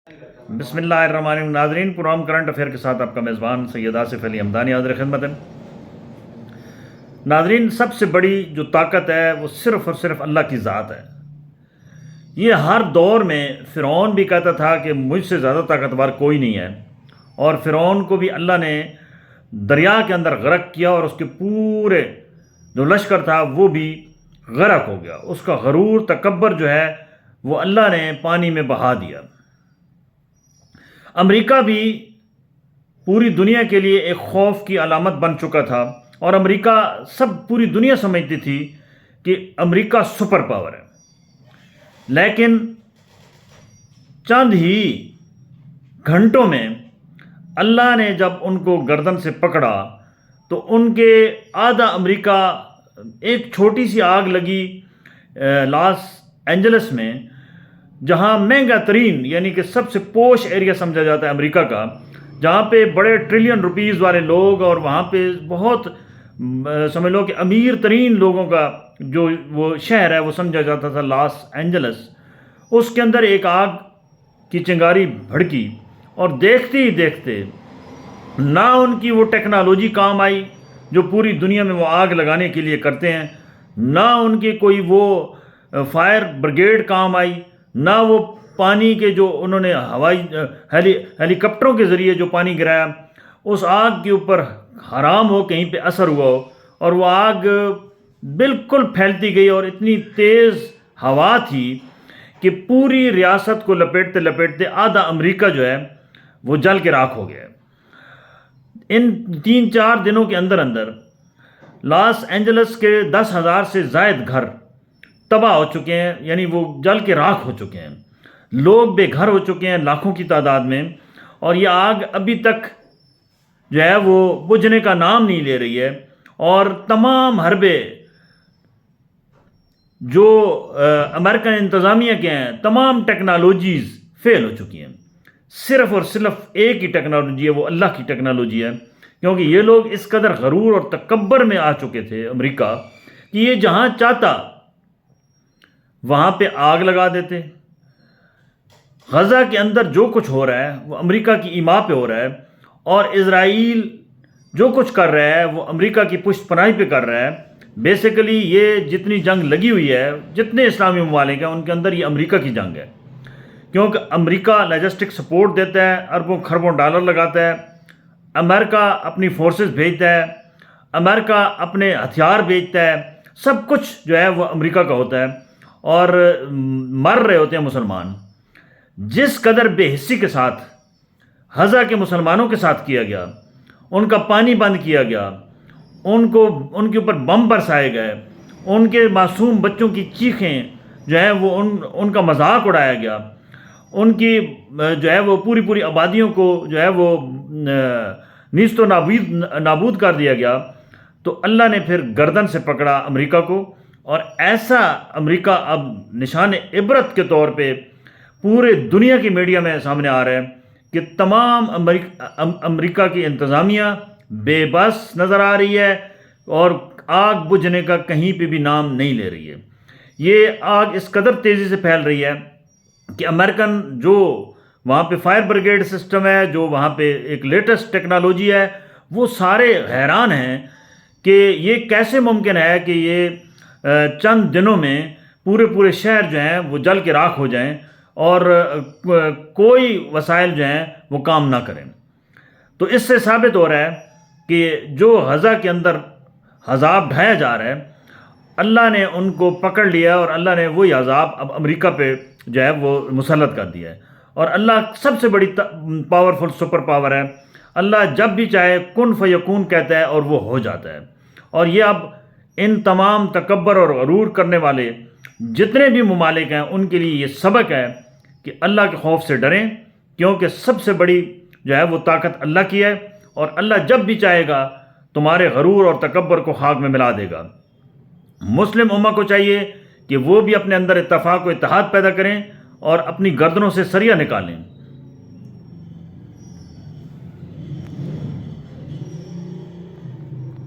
بسم اللہ الرحمن الرحیم۔ ناظرین، پروگرام کرنٹ افیئر کے ساتھ آپ کا میزبان سید آصف علی حمدانی حاضر خدمت ہے۔ ناظرین، سب سے بڑی جو طاقت ہے وہ صرف اور صرف اللہ کی ذات ہے۔ یہ ہر دور میں فرعون بھی کہتا تھا کہ مجھ سے زیادہ طاقتور کوئی نہیں ہے، اور فرعون کو بھی اللہ نے دریا کے اندر غرق کیا اور اس کے پورے جو لشکر تھا وہ بھی غرق ہو گیا۔ اس کا غرور تکبر جو ہے وہ اللہ نے پانی میں بہا دیا۔ امریکہ بھی پوری دنیا کے لیے ایک خوف کی علامت بن چکا تھا، اور امریکہ پوری دنیا سمجھتی تھی کہ امریکہ سپر پاور ہے، لیکن چند ہی گھنٹوں میں اللہ نے جب ان کو گردن سے پکڑا تو ان کے آدھا امریکہ، ایک چھوٹی سی آگ لگی لاس اینجلس میں، جہاں مہنگا ترین یعنی کہ سب سے پوش ایریا سمجھا جاتا ہے امریکہ کا، جہاں پہ بڑے ٹریلین روپیز والے لوگ اور وہاں پہ بہت سمجھ لو کہ امیر ترین لوگوں کا جو وہ شہر ہے وہ سمجھا جاتا تھا لاس اینجلس، اس کے اندر ایک آگ کی چنگاری بھڑکی، اور دیکھتے ہی دیکھتے نہ ان کی وہ ٹیکنالوجی کام آئی جو پوری دنیا میں وہ آگ لگانے کے لیے کرتے ہیں، نہ ان کی کوئی وہ فائر بریگیڈ کام آئی، نہ وہ پانی کے جو انہوں نے ہیلی کاپٹروں کے ذریعے جو پانی گرایا اس آگ کے اوپر حرام ہو کہیں پہ اثر ہوا ہو، اور وہ آگ بالکل پھیلتی گئی، اور اتنی تیز ہوا تھی کہ پوری ریاست کو لپیٹتے لپیٹتے آدھا امریکہ جو ہے وہ جل کے راکھ ہو گیا۔ ان 3-4 دنوں کے اندر اندر لاس اینجلس کے 10,000 سے زائد گھر تباہ ہو چکے ہیں، یعنی وہ جل کے راکھ ہو چکے ہیں، لوگ بے گھر ہو چکے ہیں لاکھوں کی تعداد میں، اور یہ آگ ابھی تک جو ہے وہ بجھنے کا نام نہیں لے رہی ہے، اور تمام حربے جو امریکن انتظامیہ کے ہیں تمام ٹیکنالوجیز فیل ہو چکی ہیں۔ صرف اور صرف ایک ہی ٹیکنالوجی ہے، وہ اللہ کی ٹیکنالوجی ہے، کیونکہ یہ لوگ اس قدر غرور اور تکبر میں آ چکے تھے امریکہ کہ یہ جہاں چاہتا وہاں پہ آگ لگا دیتے۔ غزہ کے اندر جو کچھ ہو رہا ہے وہ امریکہ کی ایما پہ ہو رہا ہے، اور اسرائیل جو کچھ کر رہا ہے وہ امریکہ کی پشت پناہی پہ کر رہا ہے۔ بیسیکلی یہ جتنی جنگ لگی ہوئی ہے، جتنے اسلامی ممالک ہیں ان کے اندر یہ امریکہ کی جنگ ہے، کیونکہ امریکہ لاجسٹک سپورٹ دیتا ہے، اربوں خربوں ڈالر لگاتا ہے، امریکہ اپنی فورسز بھیجتا ہے، امریکہ اپنے ہتھیار بھیجتا ہے، سب کچھ جو ہے وہ امریکہ کا ہوتا ہے، اور مر رہے ہوتے ہیں مسلمان۔ جس قدر بے حسی کے ساتھ غزہ کے مسلمانوں کے ساتھ کیا گیا، ان کا پانی بند کیا گیا، ان کے اوپر بم برسائے گئے، ان کے معصوم بچوں کی چیخیں جو ہیں وہ ان کا مذاق اڑایا گیا، ان کی جو ہے وہ پوری آبادیوں کو جو ہے وہ نیست و نابود کر دیا گیا، تو اللہ نے پھر گردن سے پکڑا امریکہ کو، اور ایسا امریکہ اب نشان عبرت کے طور پہ پورے دنیا کی میڈیا میں سامنے آ رہا ہے کہ تمام امریکہ کی انتظامیہ بے بس نظر آ رہی ہے، اور آگ بجھنے کا کہیں پہ بھی نام نہیں لے رہی ہے۔ یہ آگ اس قدر تیزی سے پھیل رہی ہے کہ امریکن جو وہاں پہ فائر بریگیڈ سسٹم ہے، جو وہاں پہ ایک لیٹسٹ ٹیکنالوجی ہے، وہ سارے حیران ہیں کہ یہ کیسے ممکن ہے کہ یہ چند دنوں میں پورے شہر جو ہیں وہ جل کے راکھ ہو جائیں، اور کوئی وسائل جو ہیں وہ کام نہ کریں۔ تو اس سے ثابت ہو رہا ہے کہ جو غزہ کے اندر عذاب ڈھایا جا رہا ہے، اللہ نے ان کو پکڑ لیا، اور اللہ نے وہی عذاب اب امریکہ پہ جو ہے وہ مسلط کر دیا ہے۔ اور اللہ سب سے بڑی پاورفل سپر پاور ہے، اللہ جب بھی چاہے کن فیکون کہتا ہے اور وہ ہو جاتا ہے۔ اور یہ اب ان تمام تکبر اور غرور کرنے والے جتنے بھی ممالک ہیں ان کے لیے یہ سبق ہے کہ اللہ کے خوف سے ڈریں، کیونکہ سب سے بڑی جو ہے وہ طاقت اللہ کی ہے، اور اللہ جب بھی چاہے گا تمہارے غرور اور تکبر کو خاک میں ملا دے گا۔ مسلم امہ کو چاہیے کہ وہ بھی اپنے اندر اتفاق و اتحاد پیدا کریں اور اپنی گردنوں سے سریہ نکالیں۔